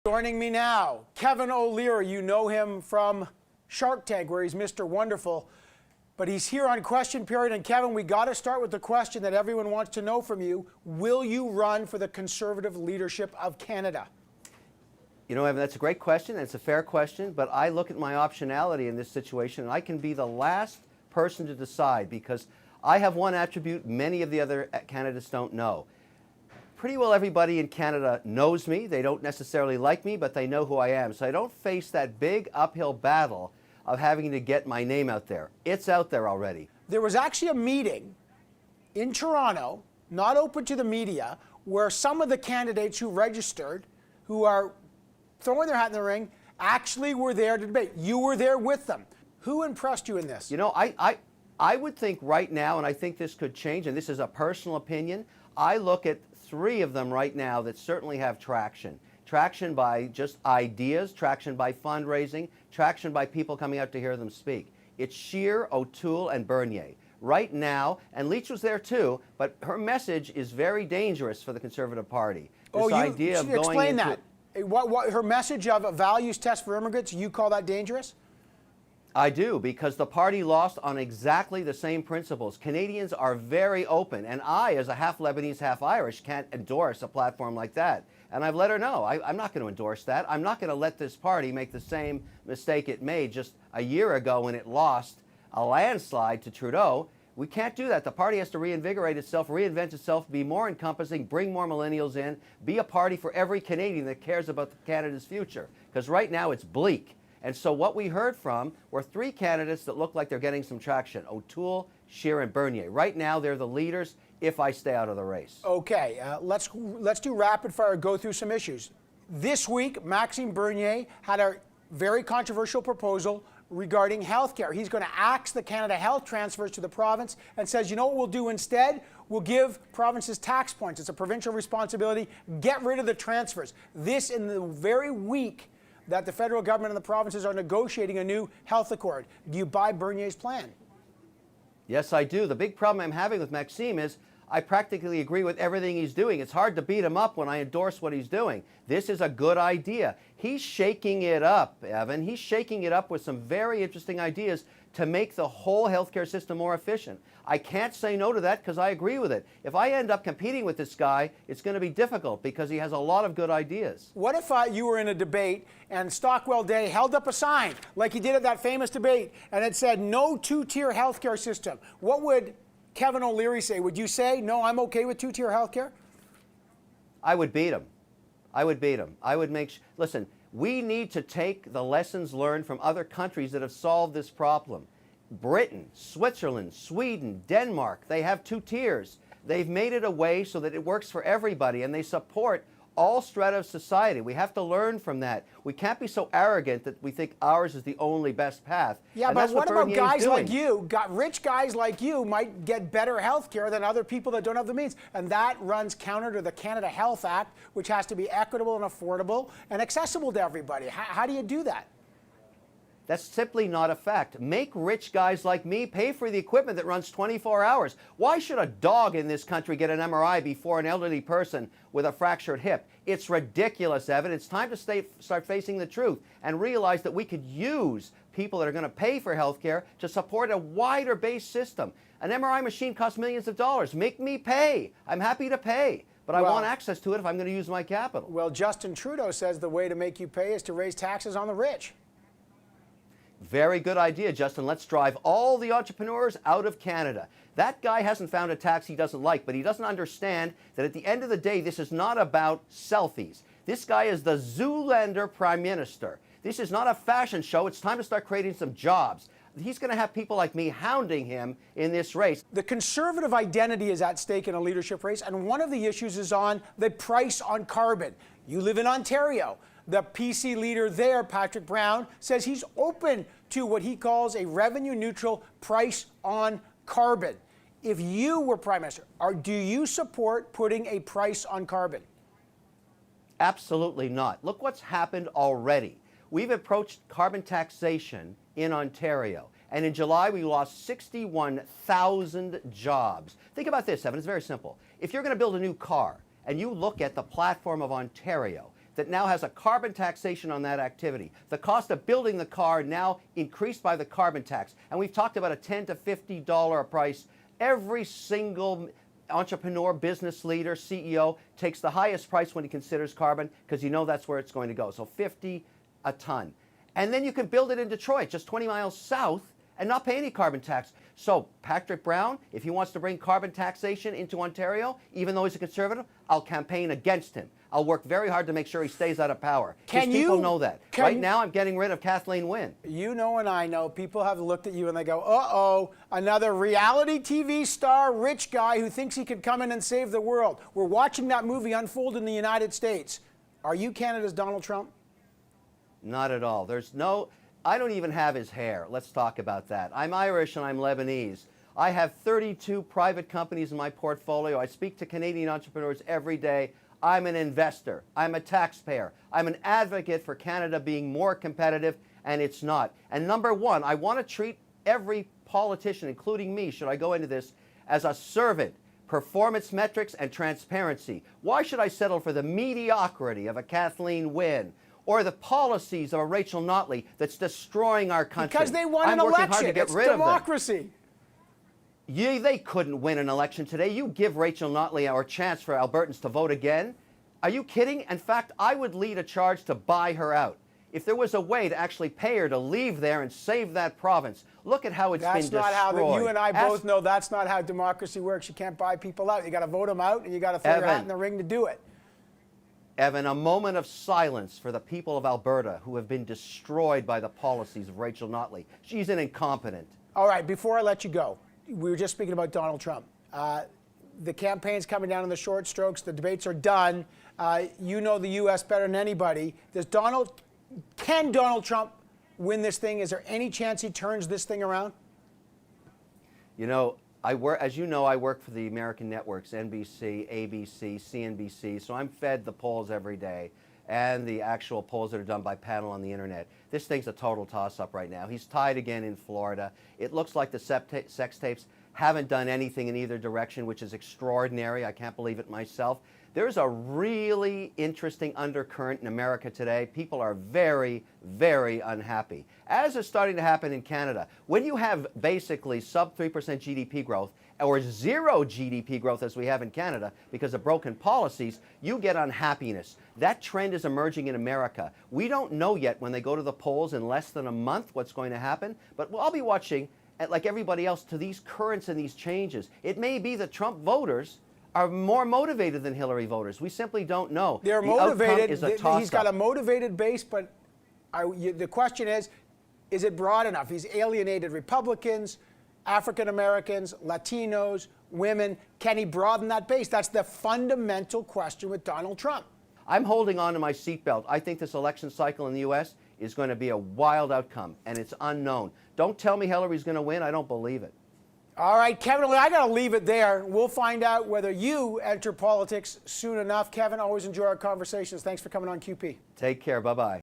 Joining me now, Kevin OLeary. You know him from Shark Tank, where he's Mr. Wonderful. But he's here on Question Period. And Kevin, we got to start with the question that everyone wants to know from you. Will you run for the Conservative leadership of Canada? You know, Evan, that's a great question, and it's a fair question, but I look at my optionality in this situation, and I can be the last person to decide because I have one attribute many of the other candidates don't know. Pretty well everybody in Canada knows me. They don't necessarily like me, but they know who I am. So I don't face that big uphill battle of having to get my name out there. It's out there already. There was actually a meeting in Toronto, not open to the media, where some of the candidates who registered, who are throwing their hat in the ring, actually were there to debate. You were there with them. Who impressed you in this? You know, I would think right now, and I think this could change, and this is a personal opinion, I look at three of them right now that certainly have traction. Traction by just ideas, traction by fundraising, traction by people coming out to hear them speak. It's Scheer, O'Toole, and Bernier. Right now, and Leach was there too, but her message is very dangerous for the Conservative Party. This idea of going explain into that. What her message of a values test for immigrants, you call that dangerous? I do, because the party lost on exactly the same principles. Canadians are very open, and I, as a half Lebanese, half Irish, can't endorse a platform like that. And I've let her know, I'm not going to endorse that. I'm not going to let this party make the same mistake it made just a year ago when it lost a landslide to Trudeau. We can't do that. The party has to reinvigorate itself, reinvent itself, be more encompassing, bring more millennials in, be a party for every Canadian that cares about Canada's future. Because right now it's bleak. And so what we heard from were three candidates that look like they're getting some traction: O'Toole, Scheer, and Bernier. Right now, they're the leaders if I stay out of the race. Okay, let's do rapid fire, go through some issues. This week, Maxime Bernie had a very controversial proposal regarding health care. He's going to axe the Canada Health transfers to the province and says, you know what we'll do instead? We'll give provinces tax points. It's a provincial responsibility. Get rid of the transfers. This in the very week that the federal government and the provinces are negotiating a new health accord. Do you buy Bernier's plan? Yes, I do. The big problem I'm having with Maxime is I practically agree with everything he's doing. It's hard to beat him up when I endorse what he's doing. This is a good idea. He's shaking it up, Evan. He's shaking it up with some very interesting ideas to make the whole healthcare system more efficient. I can't say no to that because I agree with it. If I end up competing with this guy, it's going to be difficult because he has a lot of good ideas. What if you were in a debate and Stockwell Day held up a sign like he did at that famous debate and it said no two-tier healthcare system? What would Kevin OLeary say? Would you say, no, I'm okay with two-tier healthcare? I would beat him. I would beat him. I would make listen, we need to take the lessons learned from other countries that have solved this problem. Britain, Switzerland, Sweden, Denmark, they have two tiers. They've made it a way so that it works for everybody, and they support all strata of society. We have to learn from that. We can't be so arrogant that we think ours is the only best path. Yeah, but what about guys like you? Rich guys like you might get better health care than other people that don't have the means. And that runs counter to the Canada Health Act, which has to be equitable and affordable and accessible to everybody. How do you do that? That's simply not a fact. Make rich guys like me pay for the equipment that runs 24 hours. Why should a dog in this country get an MRI before an elderly person with a fractured hip? It's ridiculous, Evan. It's time to start facing the truth and realize that we could use people that are going to pay for health care to support a wider-based system. An MRI machine costs millions of dollars. Make me pay. I'm happy to pay. But I want access to it if I'm going to use my capital. Well, Justin Trudeau says the way to make you pay is to raise taxes on the rich. Very good idea, Justin. Let's drive all the entrepreneurs out of Canada. That guy hasn't found a tax he doesn't like, but he doesn't understand that at the end of the day, this is not about selfies. This guy is the Zoolander Prime Minister. This is not a fashion show. It's time to start creating some jobs. He's going to have people like me hounding him in this race. The Conservative identity is at stake in a leadership race, and one of the issues is on the price on carbon. You live in Ontario. The PC leader there, Patrick Brown, says he's open to what he calls a revenue-neutral price on carbon. If you were Prime Minister, do you support putting a price on carbon? Absolutely not. Look what's happened already. We've approached carbon taxation in Ontario, and in July we lost 61,000 jobs. Think about this, Evan. It's very simple. If you're going to build a new car and you look at the platform of Ontario, that now has a carbon taxation on that activity. The cost of building the car now increased by the carbon tax. And we've talked about a $10 to $50 a price. Every single entrepreneur, business leader, CEO takes the highest price when he considers carbon because you know that's where it's going to go. So 50 a ton. And then you can build it in Detroit, just 20 miles south, and not pay any carbon tax. So Patrick Brown, if he wants to bring carbon taxation into Ontario, even though he's a conservative, I'll campaign against him. I'll work very hard to make sure he stays out of power. People know that. Right now, I'm getting rid of Kathleen Wynne. You know and I know, people have looked at you and they go, uh-oh, another reality TV star, rich guy who thinks he can come in and save the world. We're watching that movie unfold in the United States. Are you Canada's Donald Trump? Not at all. I don't even have his hair. Let's talk about that. I'm Irish and I'm Lebanese. I have 32 private companies in my portfolio. I speak to Canadian entrepreneurs every day. I'm an investor. I'm a taxpayer. I'm an advocate for Canada being more competitive, and it's not. And number one, I want to treat every politician, including me, should I go into this, as a servant. Performance metrics and transparency. Why should I settle for the mediocrity of a Kathleen Wynne or the policies of a Rachel Notley that's destroying our country? Because they won an election. It's democracy. They couldn't win an election today. You give Rachel Notley our chance for Albertans to vote again? Are you kidding? In fact, I would lead a charge to buy her out. If there was a way to actually pay her to leave there and save that province, look at how it's been destroyed. That's not how, you and I both know that's not how democracy works. You can't buy people out. You got to vote them out, and you got to throw your hat in the ring to do it. Evan, a moment of silence for the people of Alberta who have been destroyed by the policies of Rachel Notley. She's an incompetent. All right, before I let you go, we were just speaking about Donald Trump. The campaign's coming down in the short strokes. The debates are done. You know the U.S. better than anybody. Can Donald Trump win this thing? Is there any chance he turns this thing around? You know, I work for the American networks, NBC, ABC, CNBC, so I'm fed the polls every day and the actual polls that are done by panel on the internet. This thing's a total toss-up right now. He's tied again in Florida. It looks like the sex tapes haven't done anything in either direction, which is extraordinary. I can't believe it myself. There's a really interesting undercurrent in America today. People are very, very unhappy, as is starting to happen in Canada. When you have basically sub 3% GDP growth or zero GDP growth as we have in Canada because of broken policies, you get unhappiness. That trend is emerging in America. We don't know yet when they go to the polls in less than a month what's going to happen, but I'll be watching, like everybody else, to these currents and these changes. It may be that Trump voters are more motivated than Hillary voters. We simply don't know. They're motivated. He's got a motivated base, but the question is it broad enough? He's alienated Republicans, African Americans, Latinos, women. Can he broaden that base? That's the fundamental question with Donald Trump. I'm holding on to my seatbelt. I think this election cycle in the U.S. is going to be a wild outcome, and it's unknown. Don't tell me Hillary's going to win. I don't believe it. All right, Kevin, I got to leave it there. We'll find out whether you enter politics soon enough. Kevin, always enjoy our conversations. Thanks for coming on QP. Take care. Bye-bye.